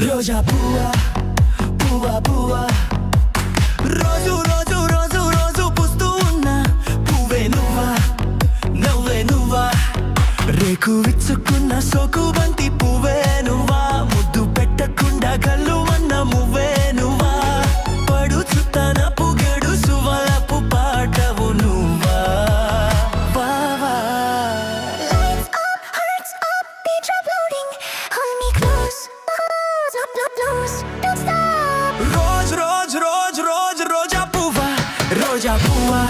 రోజా పువ్వా పువ్వా పువ్వా రోజు రోజు రోజు రోజు పూస్తూ ఉన్న పువ్వే నువ్వా నవ్వే నువ్వా రేకు విచ్చుకున్న సోకు బంతి పువ్వే నువ్వా ముద్దు పెట్టకుండా కళ్ళు అన్న మువ్వే నువ్వా పడుచు తన పుగడు సువలపు పాటవు నువ్వా వావా Lights up, hearts up, beat drop loading. Hold me close, close, don't stop. రోజా పువ్వా రోజా పువ్వా